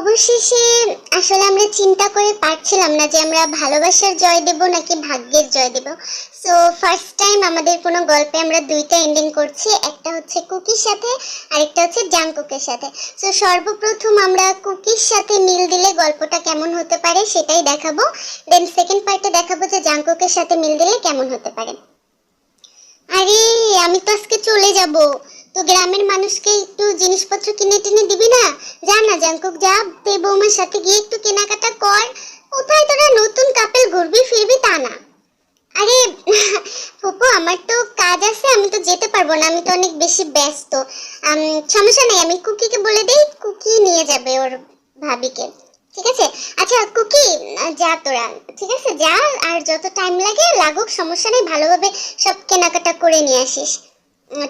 অবশেষে আসলে আমরা চিন্তা করে পারছিলাম না যে আমরা ভালোবাসার জয় দেব নাকি ভাগ্যের জয় দেব। সো ফার্স্ট টাইম আমাদের কোনো গল্পে আমরা দুইটা এন্ডিং করছি, একটা হচ্ছে কুকির সাথে আরেকটা হচ্ছে জাংকুকের সাথে। সো সর্বপ্রথম আমরা কুকির সাথে মিল দিলে গল্পটা কেমন হতে পারে সেটাই দেখাবো, দেন সেকেন্ড পার্টে দেখাবো যে জাংকুকের সাথে মিল দিলে কেমন হতে পারে। আরে আমি তো আজকে চলে যাব, তো গ্রামের মানুষকে একটু জিনিসপত্র কিনে টিনে দিবি না? যা না জাংকুক, যা তে বৌমার সাথে গিয়ে একটু কেনাকাটা কর। কোথায় তোরা নতুন কাপল ঘুরবি ফিরবি তা না। আরে ফুপু আমার তো কাজ আছে, আমি তো যেতে পারবো না, আমি তো অনেক বেশি ব্যস্ত। সমস্যা নেই, আমি কুকিকে বলে দেই, কুকি নিয়ে যাবে ওর ভাবিকে। ঠিক আছে? আচ্ছা কুকি, যা তোরা, ঠিক আছে যা, আর যত টাইম লাগে লাগুক সমস্যা নেই, ভালোভাবে সব কেনাকাটা করে নিয়ে আসিস।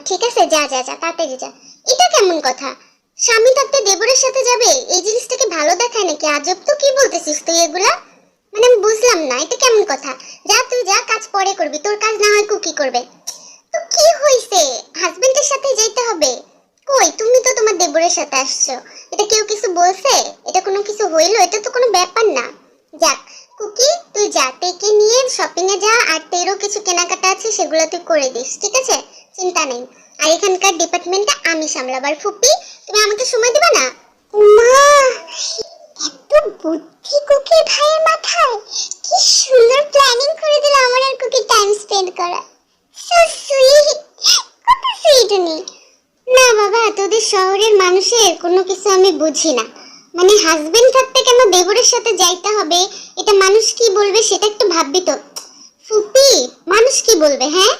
ঠিক আছে, যা যা যা তাড়াতাড়ি যা। এটা কেমন কথা? স্বামী থাকতে দেবরের সাথে যাবে? এই জিনিসটাকে ভালো দেখায় নাকি? আজব তো, কি বলতেছিস তুই এগুলা? মানে আমি বুঝলাম না, এটা কেমন কথা? যা তুই যা, কাজ পরে করবি, তোর কাজ না হয় কুকি করবে। তো কি হইছে, হাজবেন্ডের সাথে যেতে হবে? কই তুমি তো তোমার দেবরের সাথে আসছো, এটা কেউ কিছু বলছে? এটা কোনো কিছু হইলো? এটা তো কোনো ব্যাপার না। যাক কুকি, তুই যা, তেকে নিয়ে শপিং এ যা, আর তেরও কিছু কেনাকাটা আছে সেগুলো তুই করে দিস, ঠিক আছে? চিন্তা নেই। আর এখানকার ডিপার্টমেন্টটা আমি সামলাবার। ফুপি তুমি আমাকে সময় দিবা না? মা, এত বুদ্ধি কুকি ভাইয়ের মাথায়, কি সুন্দর প্ল্যানিং করে দিল আমার আর কুকি টাইম স্পেন্ড করা। সো সুইট, কত সুইট উনি। না বাবা, তোদের শহরের মানুষের কোনো কিছু আমি বুঝি না। মানে হাজবেন্ড থাকতে কেন দেবরের সাথে যাইতে হবে? এটা মানুষ কি বলবে সেটা একটু ভাববি তো। ফুপি, মানুষ কি বলবে? হ্যাঁ,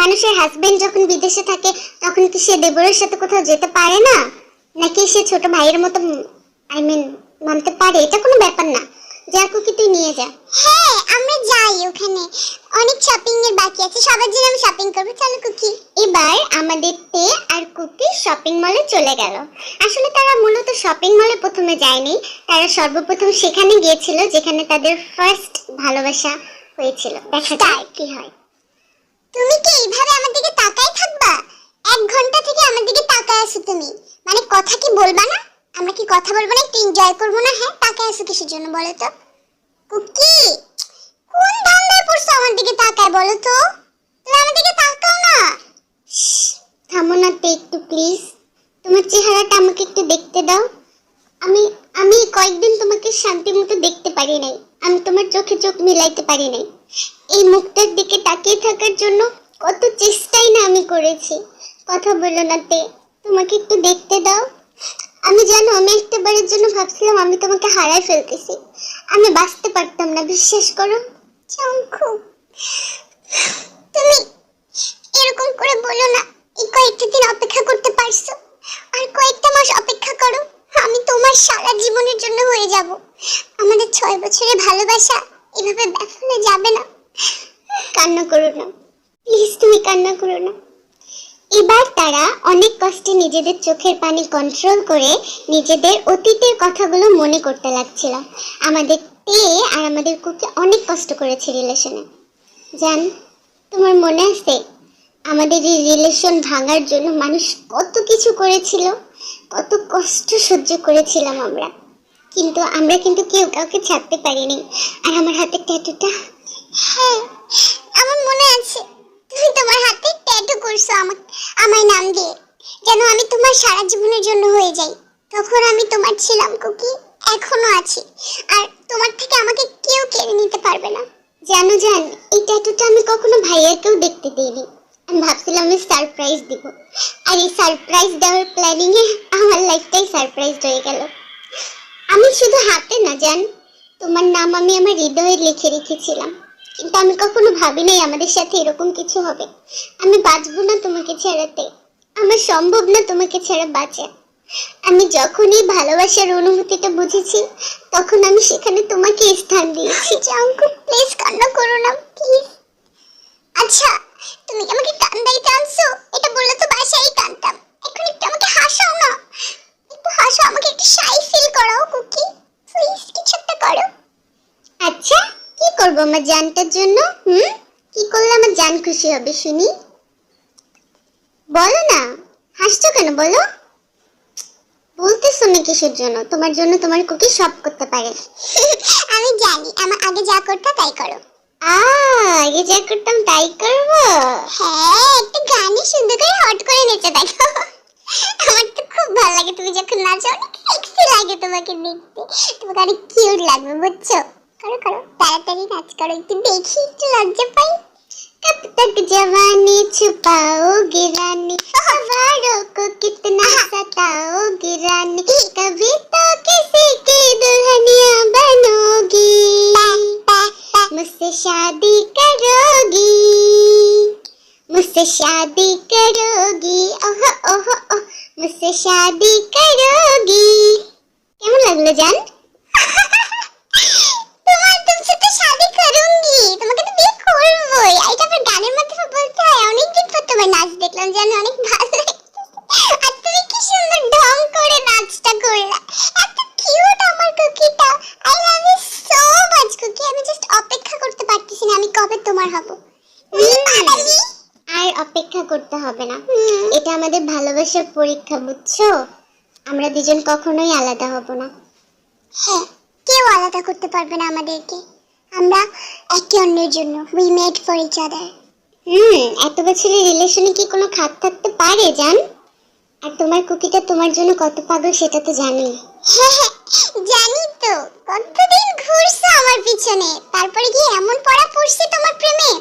মানুষের হাজবেন্ড যখন বিদেশে থাকে তখন কি সে দেবরের সাথে কোথাও যেতে পারে না? নাকি সে ছোট ভাইয়ের মতো আই মিন মানতে পারে? এটা কোনো ব্যাপার না। যা কুকি তুই নিয়ে যা। হ্যাঁ আমরা যাই, ওখানে অনেক শপিং এর বাকি আছে, সবার জন্য আমি শপিং করব। চলো কুকি। এবার আমাদের তে আর কুকি শপিং মলে চলে গেল। আসলে তারা মূলত শপিং মলে প্রথমে যায়নি, তারা সর্বপ্রথম সেখানে গিয়েছিল যেখানে তাদের ফার্স্ট ভালোবাসা হয়েছিল। দেখা যাক কি হয়। তুমি কি এইভাবে আমার দিকে তাকায় থাকবা? 1 ঘন্টা থেকে আমার দিকে তাকায় আছো তুমি, মানে কথা কি বলবা না? আমরা কি কথা বলবো না, একটু এনজয় করবো না? হ্যাঁ, তাকায় আছো কিসের জন্য বলো তো? কুকি, কোন ধান্দায় পড়ছো আমার দিকে তাকায় বলো তো? তুমি আমার দিকে তাকাও না। থামো না তে একটু প্লিজ, তোমার চেহারাটা আমাকে একটু দেখতে দাও। আমি আমি কয়েকদিন তোমাকে শান্তি মতো দেখতে পারি নাই, আমি তোমার চোখে চোখ মিলাইতে পারি নাই। এই মুখটার দিকে তাকিয়ে থাকার জন্য কত চেষ্টাই না আমি করেছি। কথা বলো না তে, তোমাকে একটু দেখতে দাও। আমি জানো, আমি একটাবারের জন্য ভাবছিলাম আমি তোমাকে হারাই ফেলতেছি, আমি বাঁচতে পারতাম না, বিশ্বাস করো। চাঙ্কু, তুমি এরকম করে বলো না। এই কয়েকটা দিন অপেক্ষা করতে পারছো, আর কয়েকটা মাস অপেক্ষা করো, আমি তোমার সারা জীবনের জন্য হয়ে যাব। আমাদের 6 বছরের ভালোবাসা এভাবে ব্যর্থ যাবে না। কান্না করো না প্লিজ, তুমি কান্না করো না। এবার তারা অনেক কষ্টে নিজেদের চোখের পানি কন্ট্রোল করে নিজেদের অতীতের কথাগুলো মনে করতে লাগছিল। আমাদের তে আর আমাদের কুকি অনেক কষ্ট করেছে রিলেশনে। জান, তোমার মনে আছে আমাদের এই রিলেশন ভাঙার জন্য মানুষ কত কিছু করেছিল, কত কষ্ট সহ্য করেছিলাম আমরা, কিন্তু আমরা কিন্তু কেউ কাউকে ছাড়তে পারিনি। আর আমার হাতে ট্যাটুটা, হ্যাঁ আমার মনে আছে, তুমি তোমার হাতে ট্যাটু করছো আমার নাম দিয়ে, যেন আমি তোমার সারা জীবনের জন্য হয়ে যাই। তখন আমি তোমার ছিলাম কুকি, এখনো আছি, আর তোমার থেকে আমাকে কেউ কেড়ে নিতে পারবে না। জানো জান, এই ট্যাটুটা আমি কখনো ভাইয়াকেও দেখতে দিইনি, আমি ভাবছিলাম আমি সারপ্রাইজ দিব, আর এই সারপ্রাইজ দেওয়ার প্ল্যানিং এ আমার লাইফটাই সারপ্রাইজ হয়ে গেল। আমি শুধু হাতে না জান, তোমার নাম আমি আমার হৃদয়ে লিখে রেখেছিলাম, কিন্তু আমি কখনো ভাবি নাই আমাদের সাথে এরকম কিছু হবে। আমি বাঁচবো না তোমাকে ছাড়াতে, আমার সম্ভব না তোমাকে ছাড়া বাঁচা। আমি যখনই ভালোবাসার অনুভূতিটা বুঝেছি তখন আমি সেখানে তোমাকে স্থান দিয়েছি। জাঙ্কু প্লিজ কান্না করো না প্লিজ। আচ্ছা তুমি কি আমাকে কান্দাইতে আনছো? এটা বললে তো বাসায় কাঁদতাম, এখন একটু আমাকে হাসাও না, একটু হাসো, আমাকে একটু শাই ফিল করাও কুকি, প্লিজ কিছু একটা করো। আচ্ছা কি করব আমার জানটার জন্য? কি করলে আমার জান খুশি হবে শুনি, বলো না, হাসছো কেন বলো? বলতেছো না কিসের জন্য? তোমার জন্য তোমার কুকি সব করতে পারে। আমি জানি, আমার আগে যা করতে তাই করো। আগে যা করতাম তাই করবো? হ্যাঁ, একটা গানে সুন্দর করে হট করে নেচে দেখো। আমার তো খুব ভালো লাগে তুমি যখন নাচো, অনেক সেক্সি লাগে তোমাকে দেখতে, তোমাকে অনেক কিউট লাগবে বুঝছো। করো করো, তাড়াতাড়ি নাচ করো, একটু দেখি, একটু লজ্জা পাই। कब तक जवानी छुपाओगे रानी, सवारों को कितना सताओगे रानी, कभी तो किसी की दुल्हनिया बनोगी, मुझसे शादी करोगी, मुझसे शादी करोगी, ओह ओह ओह, मुझसे शादी करोगी। কেমন লাগলো জান? তোমার তুমসে তো শাদি করুঙ্গি, তোমাকে তো বিয়ে করবোই। এটা আবার গানের মাধ্যমে বলতে হয়। অনেকদিন পর তোমার নাচ দেখলাম জানো, অনেক ভালো লাগছে। আর তুমি কি সুন্দর ঢং করে নাচটা করলা, এত কিউট আমার কুকিটা। I love you so much Cookie. আমি জাস্ট অপেক্ষা করতে পারতেছি না আমি কবে তোমার হব। আর অপেক্ষা করতে হবে না, এটা আমাদের ভালোবাসার পরীক্ষা বুঝছো। আমরা দুজন কখনোই আলাদা হব না। হ্যাঁ, কেউ আলাদা করতে পারবে না আমাদেরকে। আমরা একে অন্যের জন্য, we made for each other. এত বছরের রিলেশনে কি কোনো খাত থাকতে পারে জান? আর তোমার কুকিটা তোমার জন্য কত পাগল সেটা তো জানি। হ্যাঁ জানি তো, কতদিন ঘুরছো আমার পিছনে, তারপরে কি এমন পড়া পড়ছি তোমার প্রেমে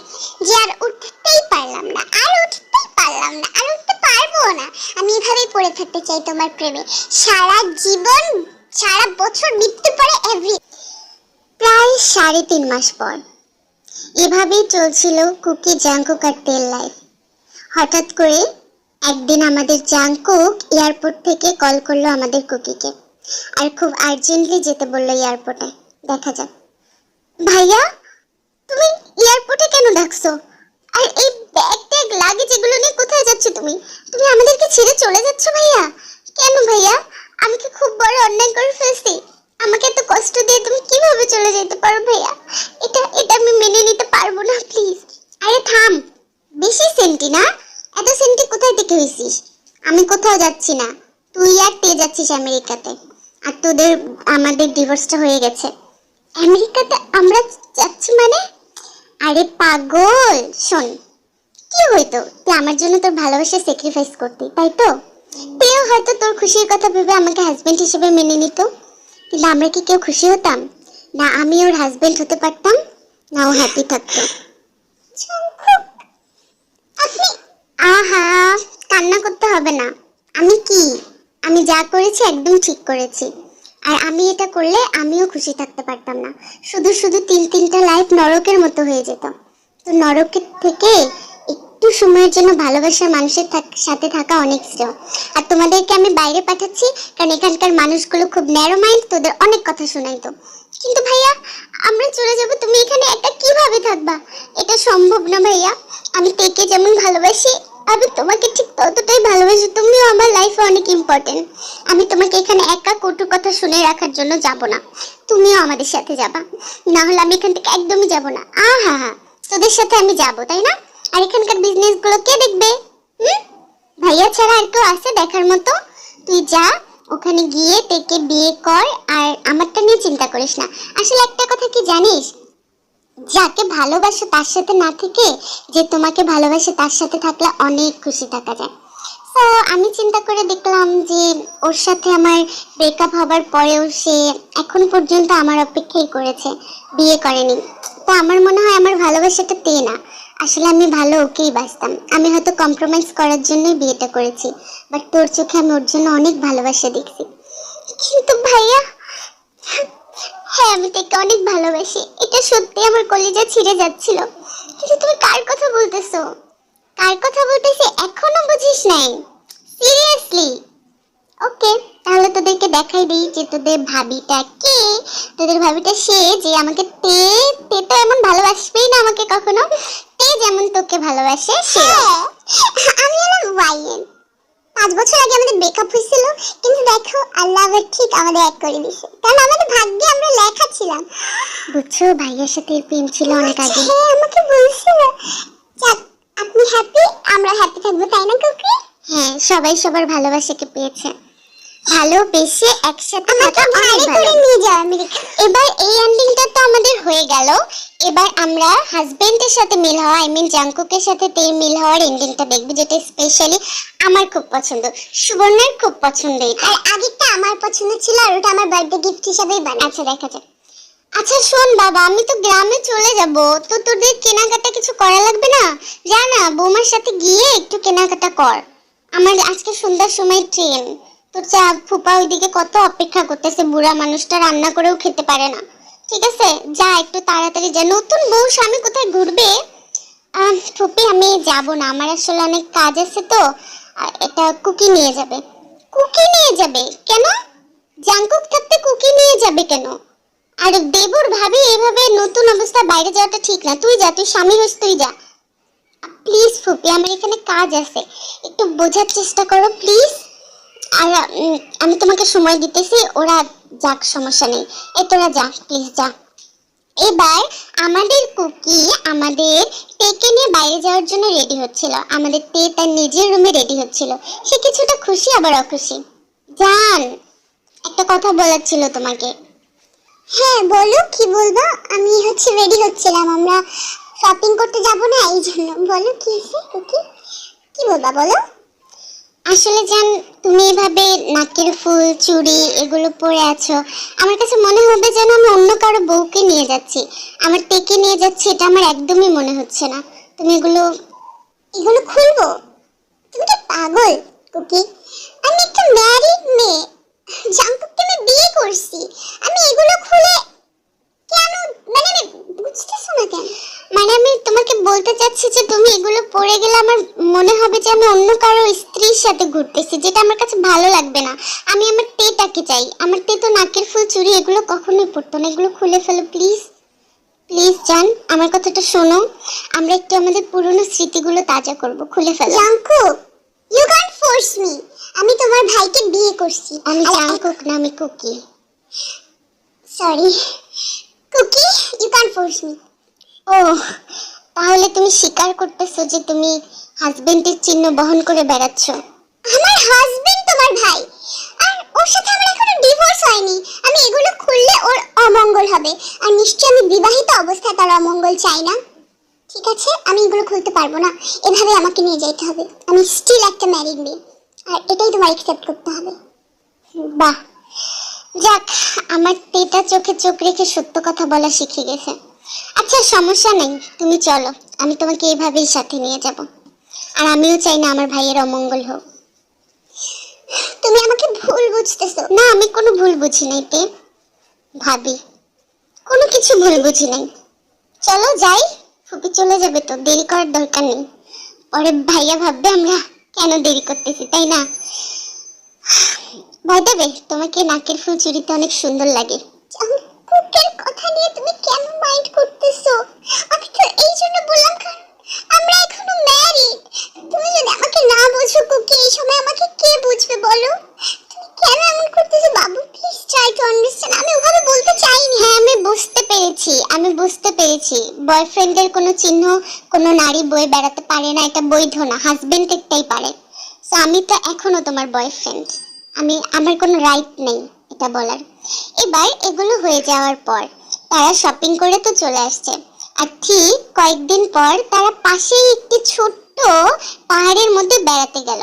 যে আর উঠতেই পারলাম না, আর উঠতেই পারলাম না, আর উঠতে পারবো না। আমি এভাবেই পড়ে থাকতে চাই তোমার প্রেমে সারা জীবন, সারা বছর মৃত্যুর পরে এভরি। প্রায় 3.5 মাস পর এভাবেই চলছিল কুকি, জাংকুক আর তেল লাইফ। হঠাৎ করে একদিন আমাদের জাংকুক এয়ারপোর্ট থেকে কল করলো আমাদের কুকিকে, আর খুব আর্জেন্টলি যেতে বললো এয়ারপোর্টে। দেখা যাক। ভাইয়া তুমি এয়ারপোর্টে কেন ডাকছো? আর এই ব্যাগ ট্যাগ লাগেজ এগুলো নিয়ে কোথায় যাচ্ছ তুমি? তুমি আমাদেরকে ছেড়ে চলে যাচ্ছ ভাইয়া? কেন ভাইয়া? আমি কি খুব বড় অন্যায় করে ফেলছি? আমাকে এত কষ্ট দিয়ে তুমি কিভাবে চলে যেতে পারো ভাইয়া? এটা এটা আমি মেনে নিতে পারবো না, প্লিজ। আরে থাম, বেশি সেন্টি না, এত সেন্টি কোথায় থেকে হইছিস? আমি কোথাও যাচ্ছি না, তুই আর তে যাচ্ছিস আমেরিকাতে, আর তোদের আমাদের ডিভোর্সটা হয়ে গেছে। আমেরিকাতে আমরা যাচ্ছি মানে? আরে পাগল, শোন, কি হইতো তুই আমার জন্য তোর ভালোবাসা স্যাক্রিফাইস করতি, তাই তো? তেও হয়তো তোর খুশির কথা ভেবে আমাকে হাজবেন্ড হিসেবে মেনে নিত, কিন্তু আমরা কি কেউ খুশি হতাম? না আমি ওর হাজবেন্ড হতে পারতাম, না ও হ্যাপি থাকতো। আপনি আহা, কান্না করতে হবে না। আমি যা করেছি একদম ঠিক করেছি, আর আমি এটা করলে আমিও খুশি থাকতে পারতাম না। শুধু শুধু 3-3টা লাইফ নরকের মতো হয়ে যেত। তো নরকের থেকে একটু সময়ের জন্য ভালোবাসার মানুষের সাথে থাকা অনেক শ্রেয়। আর তোমাদেরকে আমি বাইরে পাঠাচ্ছি কারণ এখানকার মানুষগুলো খুব ন্যারো মাইন্ড, তোদের অনেক কথা শোনাইতো। কিন্তু ভাইয়া আমরা চলে যাব, তুমি এখানে একা কিভাবে থাকবা? এটা সম্ভব না ভাইয়া। আমি তেকে যেমন ভালোবাসি আমি তোমাকে ঠিক ততটাই ভালোবাসি, তুমিও আমার লাইফে অনেক ইম্পর্টেন্ট। আমি তোমাকে এখানে একা কটু কথা শুনে রাখার জন্য যাব না, তুমিও আমাদের সাথে যাবা, না হলে আমি এখান থেকে একদমই যাব না। হা তোদের সাথে আমি যাব, তাই না? আর এখানকার বিজনেস গুলো কে দেখবে? ভাইয়া ছাড়া আর কেউ আছে দেখার মতো? তুই যা, ওখানে গিয়ে তেকে বিয়ে কর, আর আমারটা নিয়ে চিন্তা করিস না। আসলে একটা কথা কি জানিস, যাকে ভালোবাসো তার সাথে না থেকে যে তোমাকে ভালোবাসে তার সাথে থাকলে অনেক খুশি থাকা যায়। তো আমি চিন্তা করে দেখলাম যে ওর সাথে আমার ব্রেকআপ হবার পরেও সে এখন পর্যন্ত আমার অপেক্ষাই করেছে, বিয়ে করেনি। তো আমার মনে হয় আমার ভালোবাসাটা তে না, আসলে আমি ভালো ওকেই বাসতাম। আমি হয়তো কম্প্রোমাইজ করার জন্যই বিয়েটা করেছি, বাট তোর চোখে আমি ওর জন্য অনেক ভালোবাসা দেখছি। কিন্তু ভাইয়া, হ্যাঁ আমি তোকে অনেক ভালোবাসি, এটা সত্যি আমার কলিজা ছিঁড়ে যাচ্ছিল। কিন্তু তুমি কার কথা বলতেছো? কার কথা বলতেছি এখনো বুঝিস নাই? সিরিয়াসলি? ওকে, তাহলে তোদেরকে দেখাই দিই যে তোদের ভাবিটা কে। তোদের ভাবিটা সে যে আমাকে তে তো এমন ভালোবাসবেই না আমাকে কখনো, তে যেমন তোকে ভালোবাসে সে। আমি হলাম ওয়াইন। 5 বছর আগে আমাদের ব্রেকআপ হয়েছিল, কিন্তু দেখো আল্লাহ আবার ঠিক আমাদের এক করে দিয়েছে, কারণ আমাদের ভাগ্যে আমরা লেখা ছিলাম। বুঝছো, ভাইয়ের সাথে প্রেম ছিল অনেক আগে। হ্যাঁ আমাকে বলছিল। যাক, আপনি হ্যাপি, আমরা হ্যাপি থাকবো, তাই না কুকি? হ্যাঁ, সবাই সবার ভালোবাসাকে পেয়েছে। ভালোবেসে একসাথে থাকা অনেক ভালো। নিয়ে যাও আমেরিকা। এবার এই এন্ডিংটা তো আমাদের হয়ে গেল। এবার আমরা হাজবেন্ডের সাথে মিল হওয়া, আই মিন জাংকুকের সাথে তের মিল হওয়ার এন্ডিংটা দেখব, যেটা স্পেশালি আমার খুব পছন্দ, সুবর্ণের খুব পছন্দ। এটা আর আগেরটা আমার পছন্দ ছিল, আর ওটা আমার বার্থডে গিফট হিসেবেই বানাই। আচ্ছা দেখা যাক। আচ্ছা শোন বাবা, আমি তো গ্রামে চলে যাব, তো তোদের কেনাকাটা কিছু করা লাগবে না? যা না, বৌমার সাথে গিয়ে একটু কেনাকাটা কর। আমার আজকে সন্ধ্যার সময় ট্রেন। তোর চা ফুপা ওইদিকে কত অপেক্ষা করতেছে, বুড়া মানুষটা রান্না করেও খেতে পারে না। ঠিক আছে, যা একটু তাড়াতাড়ি যা। নতুন বউ স্বামী কোথায় ঘুরবে? ফুপি আমি যাব না, আমার আসলে অনেক কাজ আছে তো। এটা কুকি নিয়ে যাবে। কুকি নিয়ে যাবে কেন? জাংকুক থাকতে কুকি নিয়ে যাবে কেন? আর দেবর ভাবি এইভাবে নতুন অবস্থা বাইরে যাওয়াটা ঠিক না। তুই যা, তুই স্বামী হস, তুই যা প্লিজ। ফুপি আমার এখানে কাজ আছে, একটু বোঝার চেষ্টা করো প্লিজ। আর আমি তোমাকে সময় দিতেছি, ওরা যাক, সমস্যা নেই। এই তোরা যা প্লিজ, যা। এবার আমাদের কুকি আমাদের তেকে নিয়ে বাইরে যাওয়ার জন্য রেডি হচ্ছিল। আমাদের তে তার নিজের রুমে রেডি হচ্ছিল। সে কিছুটা খুশি আবার অখুশি। জান, একটা কথা বলার ছিল তোমাকে। হ্যাঁ বলো, কি বলবো? আমি রেডি হচ্ছিলাম, আমরা শপিং করতে যাব না, এই জন্য। বলো কি আছে কুকি, কি বলবা বলো। আসলে জান, তুমি এভাবে নাকের ফুল চুড়ি এগুলো পরে আছো, আমার কাছে মনে হবে যেন আমি অন্য কারো বউকে নিয়ে যাচ্ছি, আমার তেকে নিয়ে যাচ্ছি। এটা আমার একদমই মনে হচ্ছে না। তুমি এগুলো এগুলো খুলবো? তুমি কি পাগল কুকি? আমি একটা ম্যারিড মেয়ে, জাংকুককে আমি বিয়ে করছি, আমি এগুলো খুলে কেন? মানে আমি বুঝতেছো না কেন? মানে আমি তোমাকে বলতে চাচ্ছি যে তুমি এগুলো পরে গেলে আমার মনে হবে যে আমি অন্য কারো স্ত্রীর সাথে ঘুরতেছি, যেটা আমার কাছে ভালো লাগবে না। আমি আমার তেটাকে চাই। আমার তে তো নাকের ফুল চুড়ি এগুলো কখনোই পরতো না। এগুলো খুলে ফেলো প্লিজ, প্লিজ জান, আমার কথাটা শোনো। আমরা একটু আমাদের পুরনো স্মৃতিগুলো তাজা করব। খুলে ফেলো। Jungkook, you can't force me. আমি তোমার ভাইকে বিয়ে করছি। আমি জাংকুক না, আমি Cookie. Sorry Cookie, you can't force me. ও, তাহলে তুমি স্বীকার করতেছো যে তুমি হাজবেন্ডের চিহ্ন বহন করে বেড়াচ্ছ? আমার হাজবেন্ড তোমার ভাই, আর ওর সাথে আমার এখনো ডিভোর্স হয়নি। আমি এগুলো খুললে ওর অমঙ্গল হবে, আর নিশ্চয়ই আমি বিবাহিত অবস্থায় তার অমঙ্গল চাই না। ঠিক আছে, আমি এগুলো খুলতে পারবো না, এভাবে আমাকে নিয়ে যেতে হবে। আমি স্টিল একটা ম্যারিড মেয়ে, আর এটাই তোমার অ্যাকসেপ্ট করতে হবে। বাহ, যাক, আমার তেটা চোখে চোখ রেখে সত্য কথা বলা শিখে গেছে। আচ্ছা সমস্যা নেই, তুমি চলো, আমি তোমাকে এইভাবেই সাথে নিয়ে যাব। আর আমিও চাই না আমার ভাইয়ের অমঙ্গল হোক। তুমি আমাকে ভুল বুঝতেছো। না, আমি কোনো ভুল বুঝি নাই তে, ভাবি কোনো কিছু ভুল বুঝি নাই। চলো যাই, ফুপি চলে যাবে তো, দেরি করার দরকার নেই। পরে ভাইয়া ভাববে আমরা কেন দেরি করতেছি, তাই না? ভাই দেবে, তোমাকে নাকের ফুল চুড়িতে অনেক সুন্দর লাগে। কুকের কথা নিয়ে তুমি কেন মাইন্ড করতেছো? আমি তো এই জন্য বললাম কারণ আমরা এখনো ম্যারিড। তুমি যদি আমাকে না বুঝো কুকি, এই সময় আমাকে কে বুঝবে বলো? তুমি কেন এমন করতেছো বাবু? Please try to understand. আমি ওভাবে বলতে চাইনি। হ্যাঁ আমি বুঝতে পেরেছি, আমি বুঝতে পেরেছি। বয়ফ্রেন্ডের কোনো চিহ্ন কোনো নারী বয়ে বেড়াতে পারে না, এটা বৈধ না। হাজবেন্ড একটাই পারে। সো আমি তো এখনো তোমার বয়ফ্রেন্ড, আমার কোনো রাইট নেই এটা বলার। এবার এগুলো হয়ে যাওয়ার পর তারা শপিং করে তো চলে আসছে। আর ঠিক কয়েকদিন পর তারা পাশেই একটি ছোট্ট পাহাড়ের মধ্যে বেড়াতে গেল।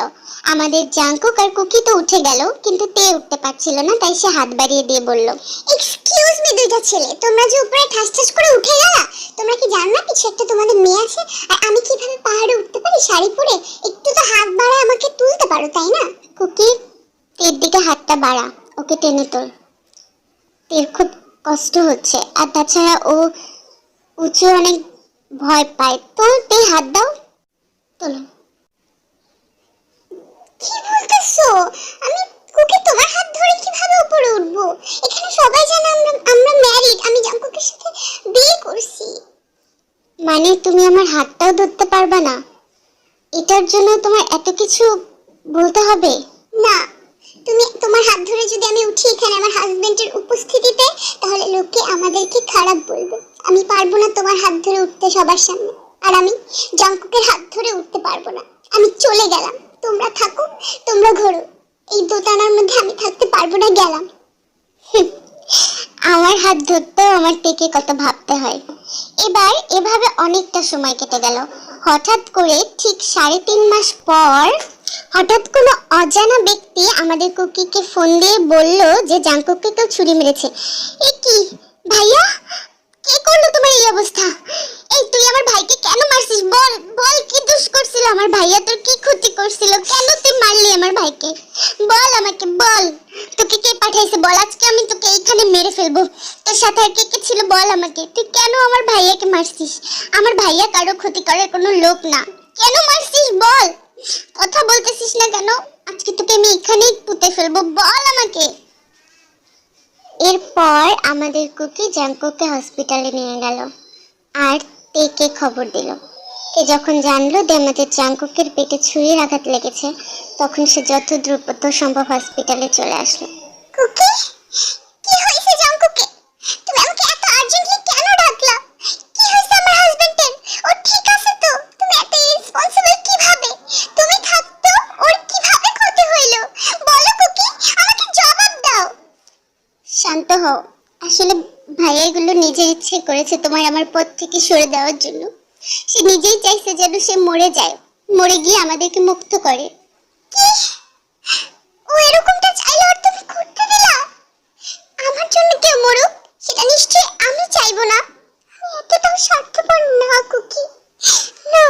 আমাদের জাংকুক আর কুকি তো উঠে গেল, কিন্তু তে উঠতে পারছিল না, তাই সে হাত বাড়িয়ে দিয়ে বলল, এক্সকিউজ মি দুইটা ছেলে, তোমরা যে উপরে ঠাস ঠাস করে উঠে গেলা, তোমরা কি জানো না কিছু একটা তোমাদের মেয়ে আছে? আর আমি কিভাবে পাহাড়ে উঠতে পারি শাড়ি পরে? একটু তো হাত বাড়ায় আমাকে তুলতে পারো, তাই না? কুকি, তের দিকে হাতটা বাড়া, ওকে টেনে তোল। তের খুব কষ্ট হচ্ছে, আর তাছাড়া ও উঁচু অনেক ভয় পায়। তো তে হাত দাও, তোলো। কি বলতেছো? আমি কুকি তোমার হাত ধরে কিভাবে উপরে উঠবো? এখানে সবাই জানে আমরা ম্যারিড, আমি জাংকুকের সাথে বিয়ে করছি। মানে তুমি আমার হাতটাও ধরতে পারবে না? এটার জন্য তোমার এত কিছু বলতে হবে? না, তুমি তোমার হাত ধরে যদি আমি উঠি এখানে আমার হাজবেন্ডের উপস্থিতিতে, তাহলে লোকে আমাদেরকে খারাপ বলবে। আমি পারবো না তোমার হাত ধরে উঠতে সবার সামনে, আর আমি জাংকুকের হাত ধরে উঠতে পারবো না। আমি চলে গেলাম, তোমরা থাকো, তোমরা ঘোরো। এই দোটানার মধ্যে আমি থাকতে পারবো না, গেলাম। আমার হাত ধরতেও আমার থেকে কত ভাবতে হয়। এবার এভাবে অনেকটা সময় কেটে গেল। হঠাৎ করে ঠিক 3.5 মাস পর হঠাৎ কোনো অজানা ব্যক্তি আমাদের কুকিকে ফোন দিয়ে বলল যে জাঙ্কুককে কেউ ছুরি মেরেছে। এ কি ভাইয়া, কে করলো তোমার এই অবস্থা? এই তুই আমার ভাইকে কেন মারছিস? বল বল, কি দোষ করছিল আমার ভাইয়া? তোর কি ক্ষতি করছিল? কেন তুই মারলি আমার ভাইকে? বল আমাকে, বল। তোকে কে পাঠাইছে বল, আজকে আমি তোকে এইখানে মেরে ফেলবো। তোর সাথে আর কে কে ছিল বল আমাকে। তুই কেন আমার ভাইয়াকে মারছিস? আমার ভাইয়া কারো ক্ষতি করার কোনো লোক না। কেন মারছিস বল, কথা বলতেছিস না কেন? আজকে তোকে আমি এখানেই পুঁতে ফেলবো, বল আমাকে। এরপর আমাদের কুকি জাঙ্কুককে হসপিটালে নিয়ে গেল আর তেকে খবর দিল। তে যখন জানলো যে আমাদের জাঙ্কুকের পেটে ছুরির আঘাত লেগেছে, তখন সে যত দ্রুত সম্ভব হসপিটালে চলে আসলো। কুকি, কি হয়েছে জাঙ্কুকে? তুমি আমাকে এত আর্জেন্টলি কেন ডাকলা? কি হয়েছে আমার হাজবেন্ডের? ও ঠিক আছে তো? তুমি এত ইরেসপন্সিবল কিভাবে? তুমি থাকতো ওর কিভাবে ক্ষতি হইলো? বলো কুকি, আমাকে জবাব দাও। শান্ত হও। আসলে ভাইয়া এগুলো নিজের ইচ্ছে করেছে তোমার আমার পথ থেকে সরে দেওয়ার জন্য। সে নিজেই চাইছে যেন সে মরে যায়, মরে গিয়ে আমাদেরকে মুক্ত করে। কি? ও এরকমটা চাইলো আর তুমি করতে দিলা? আমার জন্য কেউ মরুক সেটা নিশ্চয়ই আমি চাইবো না। আমি এতটাও স্বার্থপর না কুকি, না।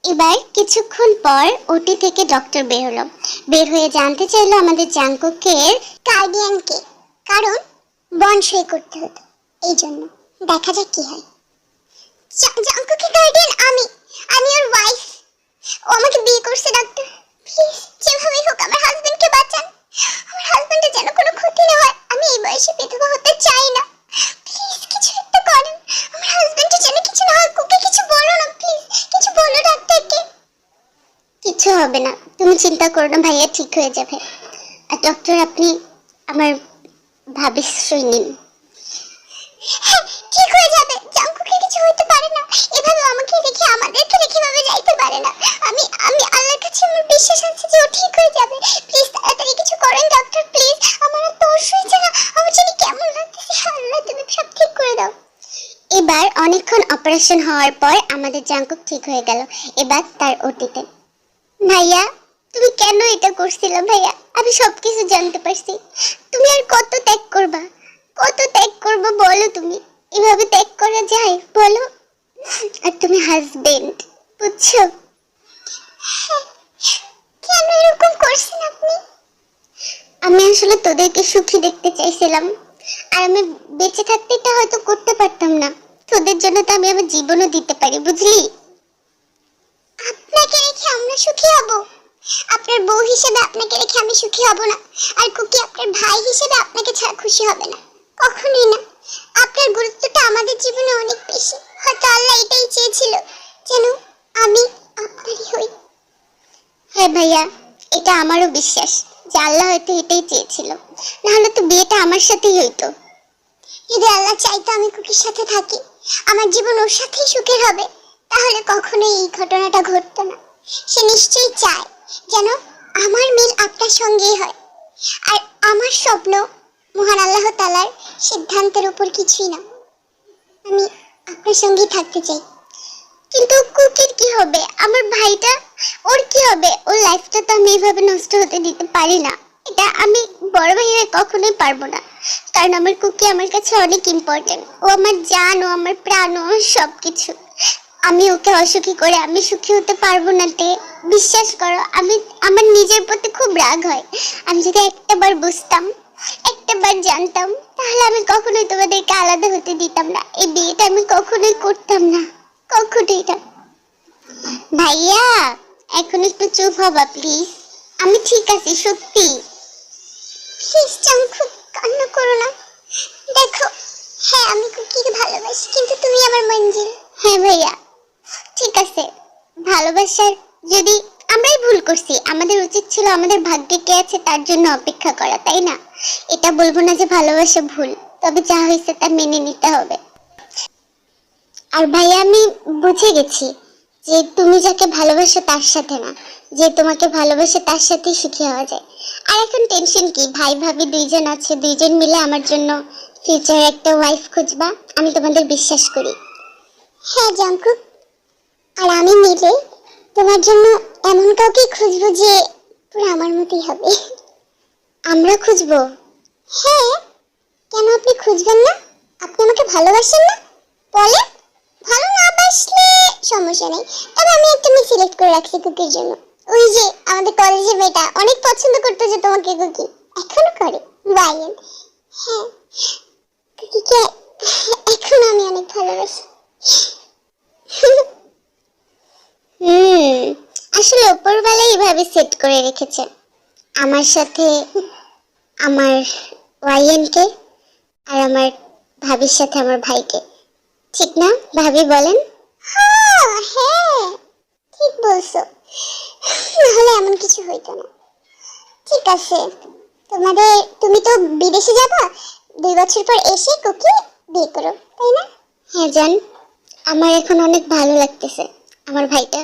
এবার কিছুক্ষণ পর ওটি থেকে ডক্টর বের হলো। বের হয়ে জানতে চাইলো আমাদের জাঙ্কুকের গার্ডিয়ানকে, কারণ বন্ড সই করতে হতো, এই জন্য। দেখা যাক কি হয়। জাঙ্কুকের গার্ডিয়ান আমি ওর ওয়াইফ। ও আমাকে বিয়ে করছে ডাক্তার। প্লিজ যেভাবেই হোক আমার হাজবেন্ডকে বাঁচান। আমার হাজবেন্ডের যেন কোনো ক্ষতি না হয়। আমি এই বয়সে বিধবা হতে চাই না। প্লিজ কিছু একটা করেন, আমার হাজবেন্ডের যেন কিছু না হয়। কুকি কিছু বলো না প্লিজ, কিছু বলো ডাক্তারকে। কিছু হবে না, তুমি চিন্তা করো না, ভাইয়া ঠিক হয়ে যাবে। আর ডক্টর আপনি আমার ভাবিস সই নিন। হ্যাঁ, ঠিক হয়ে যাবে। জাঙ্কুকে কিছু হইতে পারে না। এভাবে আমাকে রেখে আমাদেরকে রেখে ভাবে যাইতে পারে না। আমি আমি আল্লাহর কাছে আমার বিশ্বাস আছে যে ও ঠিক হয়ে যাবে। প্লিজ তাড়াতাড়ি কিছু করেন ডক্টর, প্লিজ। আমার তো হইছে না, আমার জানি কেমন লাগতেছে। আল্লাহ তুমি সব ঠিক করে দাও। এবার অনেকক্ষণ অপারেশন হওয়ার পর আমাদের জাঙ্কুক ঠিক হয়ে গেল। এবার তার ওটিতে। ভাইয়া তুমি কেন এটা করছিলে ভাইয়া? আমি সবকিছু জানতে পারছি। তুমি আর কত ত্যাগ করবা, কত ত্যাগ করবো বলো? তুমি এভাবে ত্যাগ করা যায় বলো? আর তুমি হাজবেন্ড, বুঝছো? কেন এরকম করছেন আপনি? আমি আসলে তোদেরকে সুখী দেখতে চাইছিলাম, আর আমি বেঁচে থাকতে এটা হয়তো করতে পারতাম না। তোদের জন্য তো আমি আমার জীবনও দিতে পারি, বুঝলি? আপনাকে রেখে আমরা সুখী হব? আপনার বউ হিসেবে আপনাকে রেখে আমি সুখী হব না। আর কুকি আপনার ভাই হিসেবে আপনাকে ছাড়া খুশি হবে না, কখনোই না। আপনার গুরুত্বটা আমাদের জীবনে অনেক বেশি। হয়তো আল্লাহ এটাই চেয়েছিল যেন আমি আপনারই হই। হ্যাঁ ভাইয়া, এটা আমারও বিশ্বাস যে আল্লাহ হয়তো এটাই চেয়েছিল, নাহলে তো বিয়েটা আমার সাথেই হইতো। যদি আল্লাহ চাইতো আমি কুকির সাথে থাকি, আমার জীবন ওর সাথেই সুখের হবে, তাহলে কখনোই এই ঘটনাটা ঘটতো না। সে নিশ্চয়ই চায় যেন আমার মিল আপনার সঙ্গেই হয়। আর আমার স্বপ্ন মহান আল্লাহ তাআলার সিদ্ধান্তের উপর কিছুই না। আমি আপনার সঙ্গেই থাকতে চাই। কিন্তু কুকির কি হবে? আমার ভাইটা, ওর কি হবে? ওর লাইফটা তো আমি এইভাবে নষ্ট হতে দিতে পারি না। এটা আমি বড় ভাই হয়ে কখনোই পারবো না, কারণ আমার কুকি আমার কাছে অনেক ইম্পর্টেন্ট। ও আমার জান, ও আমার প্রাণ, ও আমার সবকিছু। আমি ওকে অসুখী করে আমি সুখী হতে পারবো না। তে বিশ্বাস করো, আমি আমার নিজের প্রতি খুব রাগ হয়। আমি যদি একটাবার বুঝতাম, একটাবার জানতাম, তাহলে আমি কখনোই তোমাদেরকে আলাদা হতে দিতাম না। এই বিয়েটা আমি কখনোই করতাম না, কখনোই না। ভাইয়া এখন একটু চুপ হবা প্লিজ। আমি ঠিক আছি সত্যি। প্লিজ জাঙ্কু, কান্না করো না। দেখো, হ্যাঁ আমি কুকিকে ভালোবাসি, কিন্তু তুমি আমার মঞ্জিল। হ্যাঁ ভাইয়া ঠিক আছে, ভালোবাসার যদি আমরাই ভুল করছি, আমাদের উচিত ছিল আমাদের ভাগ্যে কে আছে তার জন্য অপেক্ষা করা, তাই না? এটা বলবো না যে ভালোবাসা ভুল, তবে যা হয়েছে তা মেনে নিতে হবে। আর ভাইয়া আমি বুঝে গেছি যে তুমি যাকে ভালোবাসো তার সাথে না, যে তোমাকে ভালোবাসে তার সাথেই সুখী হওয়া যায়। আর এখন টেনশন কি, ভাই ভাবি দুইজন আছে, দুইজন মিলে আমার জন্য ফিউচারে একটা ওয়াইফ খুঁজবা। আমি তোমাদের বিশ্বাস করি। হ্যাঁ জাঙ্কুক, আর আমি মিলে তোমার জন্য এমন কাউকে খুঁজবো যে পুরো আমার মতোই হবে। আমরা খুঁজবো? হ্যাঁ, কেন আপনি খুঁজবেন না? আপনি আমাকে ভালোবাসেন না? বলেন। ভালো না বাসলে সমস্যা নেই, তবে আমি একটা মেয়ে সিলেক্ট করে রাখছি কুকির জন্য। ওই যে আমাদের কলেজের মেয়েটা অনেক পছন্দ করতো যে তোমাকে, কুকি এখনো করে। বাইন। হ্যাঁ, কুকিকে এখন আমি অনেক ভালোবাসি। আসলে উপরওয়ালা এইভাবে সেট করে রেখেছে আমার সাথে আমার ওয়াইএনকে, আর আমার ভাবির সাথে আমার ভাইকে। ঠিক না ভাবি, বলেন? হ্যাঁ হ্যাঁ, ঠিক বলছো, নাহলে এমন কিছু হইতো না। ঠিক আছে, তুমি তো বিদেশে যাবা, 2 বছর পর এসে কুকি বিয়ে করো, তাই না? হ্যাঁ জান, আমার এখন অনেক ভালো লাগতেছে আমার ভাইটা।